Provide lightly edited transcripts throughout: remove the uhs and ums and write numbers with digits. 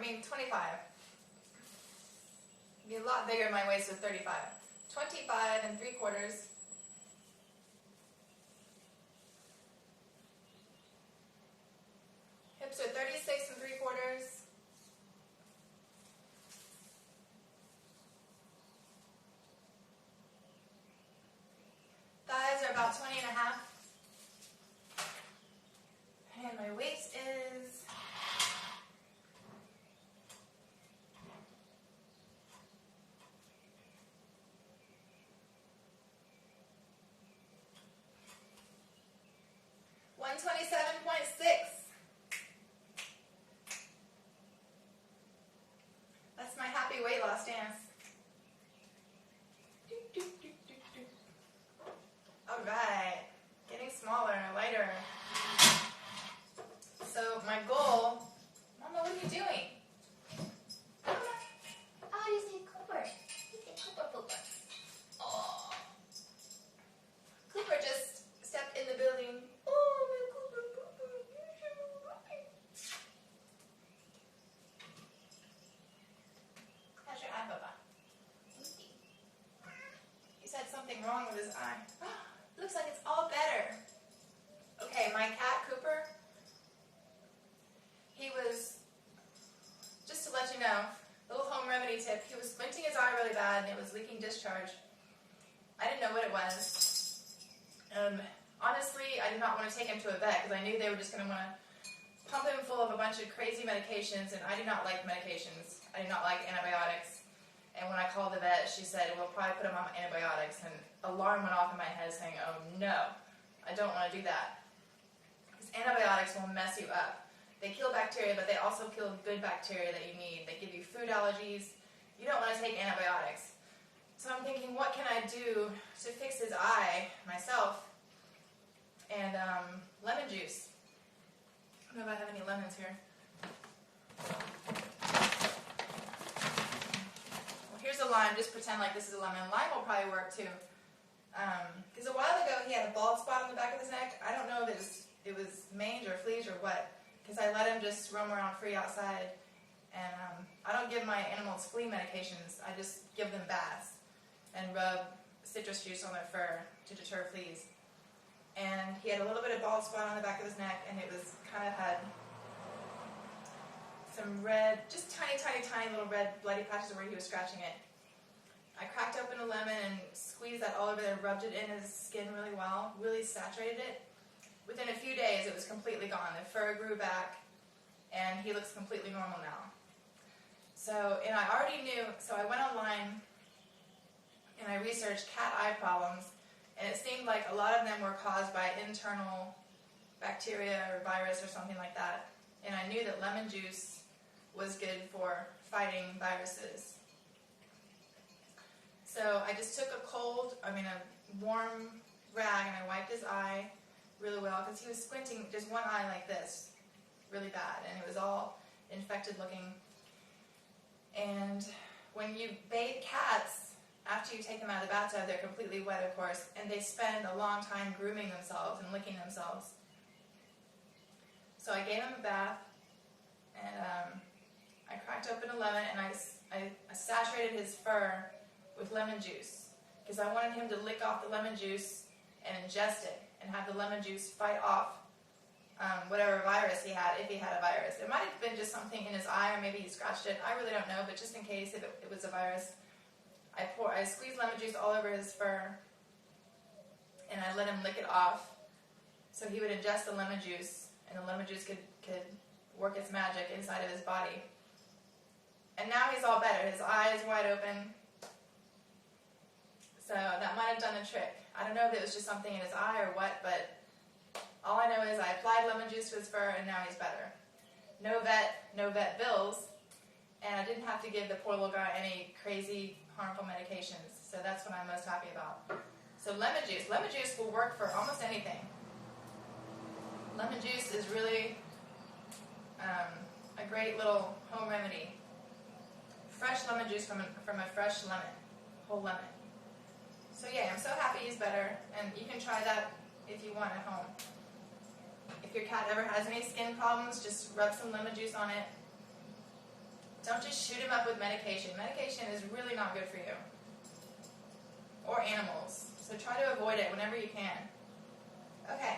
25. It'd be a lot bigger in my waist with 35. 25 3/4. Hips are 36 3/4. Thighs are about 20 1/2. And my waist is 127.6. That's my happy weight loss dance. All right, getting smaller and lighter. So my goal, Mama, what are you doing? Mama, how do you say Cooper? You say Cooper Pooper. Oh. Cooper just stepped in the building. Oh, my Cooper Pooper. How's your eye, Bubba? He said something wrong with his eye. Looks like it's all better. Okay, my cat Cooper, he was, just to let you know, little home remedy tip, he was squinting his eye really bad and it was leaking discharge. I didn't know what it was. Honestly, I did not want to take him to a vet because I knew they were just going to want to pump him full of a bunch of crazy medications, and I do not like medications. I do not like antibiotics. And when I called the vet, she said, we'll probably put him on antibiotics. And an alarm went off in my head saying, oh no, I don't want to do that. Because antibiotics will mess you up. They kill bacteria, but they also kill good bacteria that you need. They give you food allergies. You don't want to take antibiotics. So I'm thinking, what can I do to fix his eye myself? And lemon juice. I don't know if I have any lemons here. Here's a lime. Just pretend like this is a lemon. Lime will probably work too. Because a while ago he had a bald spot on the back of his neck. I don't know if it was mange or fleas or what. Because I let him just roam around free outside. And I don't give my animals flea medications. I just give them baths and rub citrus juice on their fur to deter fleas. And he had a little bit of bald spot on the back of his neck, and it was kind of had some red, just tiny, tiny, tiny little red bloody patches where he was scratching it. I cracked open a lemon and squeezed that all over there, rubbed it in his skin really well, really saturated it. Within a few days, it was completely gone. The fur grew back, and he looks completely normal now. So, and I already knew, so I went online and I researched cat eye problems, and it seemed like a lot of them were caused by internal bacteria or virus or something like that. And I knew that lemon juice was good for fighting viruses. So I just took a warm rag, and I wiped his eye really well, because he was squinting just one eye like this, really bad, and it was all infected looking. And when you bathe cats, after you take them out of the bathtub, they're completely wet, of course, and they spend a long time grooming themselves and licking themselves. So I gave him a bath, and I cracked open a lemon, and I saturated his fur with lemon juice, because I wanted him to lick off the lemon juice and ingest it, and have the lemon juice fight off whatever virus he had, if he had a virus. It might have been just something in his eye, or maybe he scratched it. I really don't know, but just in case if it was a virus, I squeezed lemon juice all over his fur, and I let him lick it off, so he would ingest the lemon juice, and the lemon juice could work its magic inside of his body. And now he's all better. His eye is wide open. So that might have done the trick. I don't know if it was just something in his eye or what, but all I know is I applied lemon juice to his fur, and now he's better. No vet bills, and I didn't have to give the poor little guy any crazy, harmful medications. So that's what I'm most happy about. So lemon juice will work for almost anything. Lemon juice is really a great little home remedy. Fresh lemon juice from a fresh lemon, whole lemon. So yeah, I'm so happy he's better, and you can try that if you want at home. If your cat ever has any skin problems, just rub some lemon juice on it, Don't just shoot them up with medication. Medication is really not good for you. Or animals. So try to avoid it whenever you can. Okay,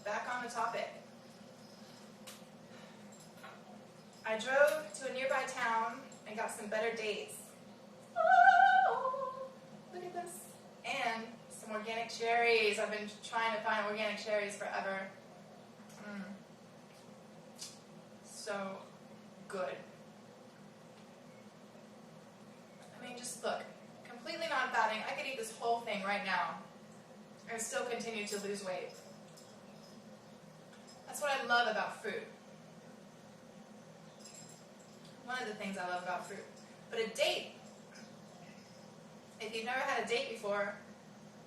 back on the topic. I drove to a nearby town and got some better dates. Oh, look at this. And some organic cherries. I've been trying to find organic cherries forever. So good. I mean, just look. Completely non-fattening. I could eat this whole thing right now and still continue to lose weight. That's what I love about fruit. One of the things I love about fruit. But a date, if you've never had a date before,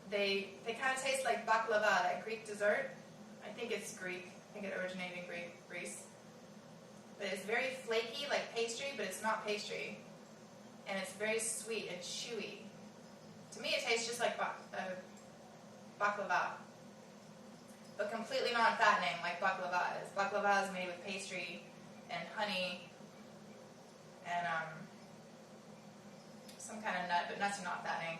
they kind of taste like baklava, that Greek dessert. I think it's Greek. I think it originated in Greece. But it's very flaky, like pastry, but it's not pastry. And it's very sweet and chewy. To me, it tastes just like baklava. But completely non-fattening, like baklava is. Baklava is made with pastry and honey and some kind of nut, but nuts are not fattening.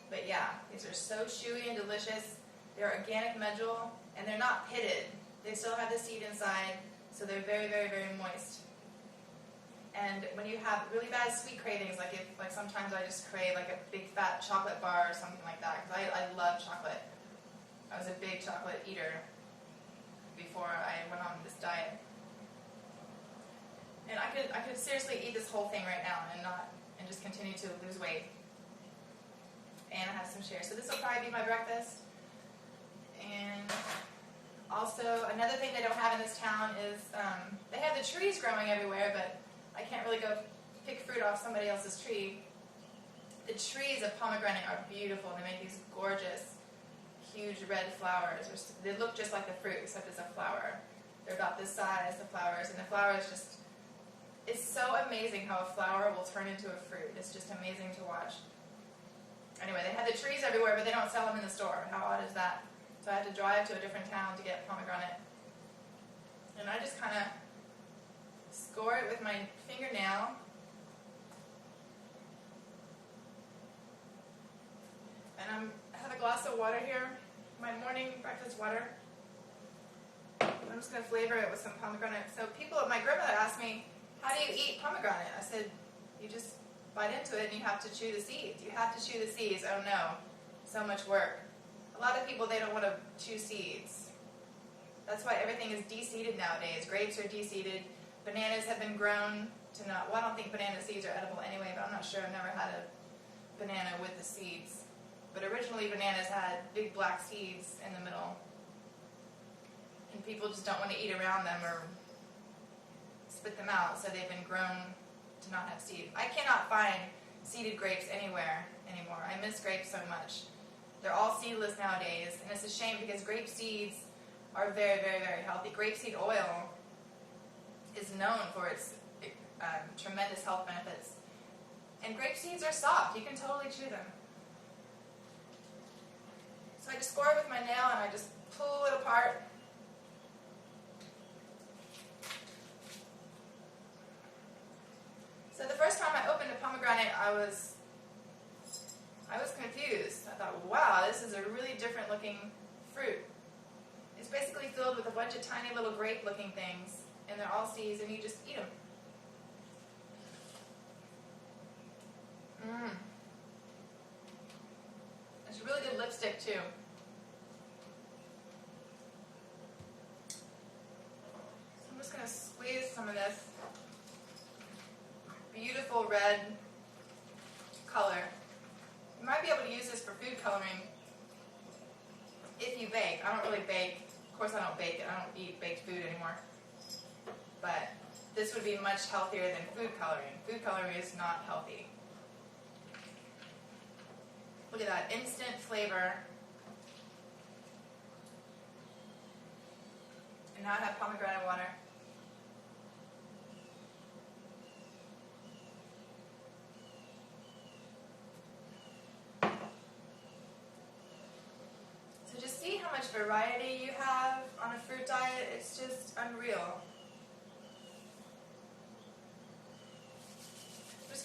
But yeah, these are so chewy and delicious. They're organic medjool, and they're not pitted. They still have the seed inside, so they're very, very, very moist. And when you have really bad sweet cravings, like sometimes I just crave like a big fat chocolate bar or something like that, because I love chocolate. I was a big chocolate eater before I went on this diet. And I could seriously eat this whole thing right now and just continue to lose weight. And I have some shares. So this will probably be my breakfast. And also, another thing they don't have in this town is they have the trees growing everywhere, but I can't really go pick fruit off somebody else's tree. The trees of pomegranate are beautiful. They make these gorgeous, huge red flowers. They look just like the fruit, except it's a flower. They're about this size, the flowers, and the flowers just, it's so amazing how a flower will turn into a fruit. It's just amazing to watch. Anyway, they have the trees everywhere, but they don't sell them in the store. How odd is that? So I had to drive to a different town to get pomegranate. And I just kind of score it with my fingernail. And I have a glass of water here, my morning breakfast water. I'm just going to flavor it with some pomegranate. So my grandmother asked me, how do you eat pomegranate? I said, you just bite into it and you have to chew the seeds. You have to chew the seeds. Oh no, so much work. A lot of people, they don't want to chew seeds. That's why everything is de-seeded nowadays. Grapes are de-seeded. Bananas have been grown to not, well, I don't think banana seeds are edible anyway, but I'm not sure. I've never had a banana with the seeds. But originally bananas had big black seeds in the middle. And people just don't want to eat around them or spit them out, so they've been grown to not have seeds. I cannot find seeded grapes anywhere anymore. I miss grapes so much. They're all seedless nowadays, and it's a shame because grape seeds are very, very, very healthy. Grapeseed oil is known for its tremendous health benefits. And grape seeds are soft. You can totally chew them. So I just score it with my nail and I just pull it apart. So the first time I opened a pomegranate, I was confused. I thought, wow, this is a really different looking fruit. It's basically filled with a bunch of tiny little grape looking things, and they're all seeds, and you just eat them. It's really good lipstick too. So I'm just going to squeeze some of this beautiful red color. You might be able to use this for food coloring if you bake. I don't really bake. Of course I don't bake it. I don't eat baked food anymore. But this would be much healthier than food coloring. Food coloring is not healthy. Look at that, instant flavor. And now I have pomegranate water. So just see how much variety you have on a fruit diet. It's just unreal.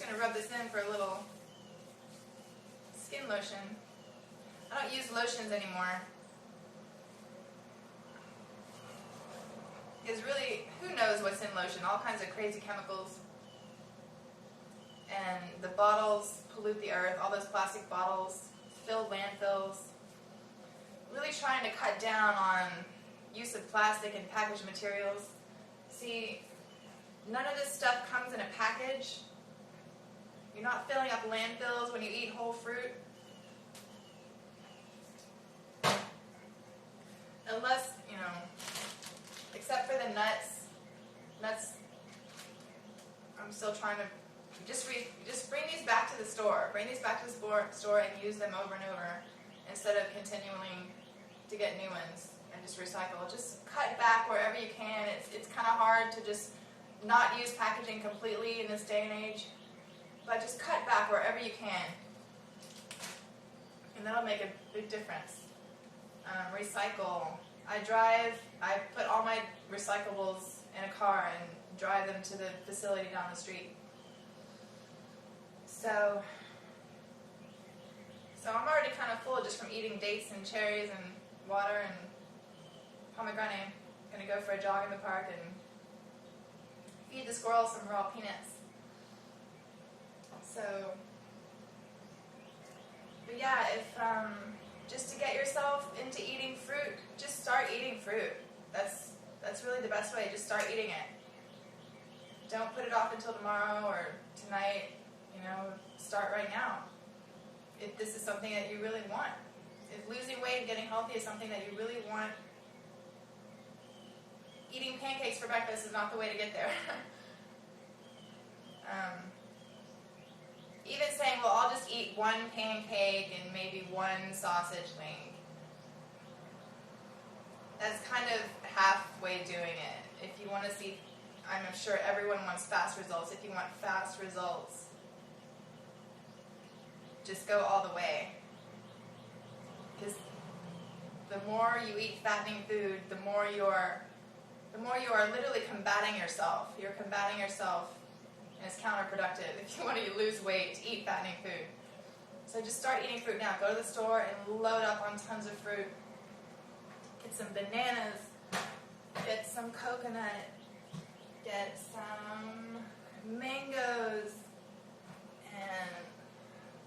going to rub this in for a little skin lotion. I don't use lotions anymore. Because really, who knows what's in lotion? All kinds of crazy chemicals. And the bottles pollute the earth. All those plastic bottles fill landfills. Really trying to cut down on use of plastic and packaged materials. See, none of this stuff comes in a package. You're not filling up landfills when you eat whole fruit. Unless, except for the nuts. Nuts, I'm still trying to, just bring these back to the store. Bring these back to the store and use them over and over instead of continuing to get new ones and just recycle. Just cut back wherever you can. It's kind of hard to just not use packaging completely in this day and age, but just cut back wherever you can. And that'll make a big difference. Recycle. I put all my recyclables in a car and drive them to the facility down the street. So I'm already kind of full just from eating dates and cherries and water and pomegranate. I'm going to go for a jog in the park and feed the squirrels some raw peanuts. But yeah, if just to get yourself into eating fruit, just start eating fruit. That's really the best way. Just start eating it. Don't put it off until tomorrow or tonight. Start right now. If this is something that you really want. If losing weight and getting healthy is something that you really want, eating pancakes for breakfast is not the way to get there. Even saying, well, I'll just eat one pancake and maybe one sausage link. That's kind of halfway doing it. If you want to see, I'm sure everyone wants fast results. If you want fast results, just go all the way. Because the more you eat fattening food, the more you are literally combating yourself. You're combating yourself, and it's counterproductive if you want to lose weight to eat fattening food. So just start eating fruit now. Go to the store and load up on tons of fruit. Get some bananas, get some coconut, get some mangoes, and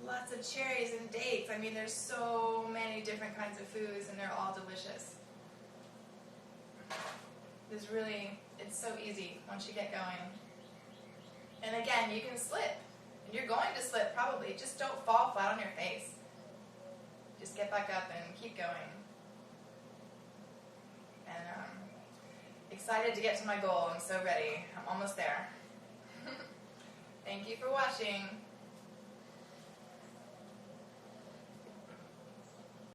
lots of cherries and dates. I mean, there's so many different kinds of foods, and they're all delicious. It's so easy once you get going. And again, you can slip. And you're going to slip probably. Just don't fall flat on your face. Just get back up and keep going. And excited to get to my goal. I'm so ready. I'm almost there. Thank you for watching.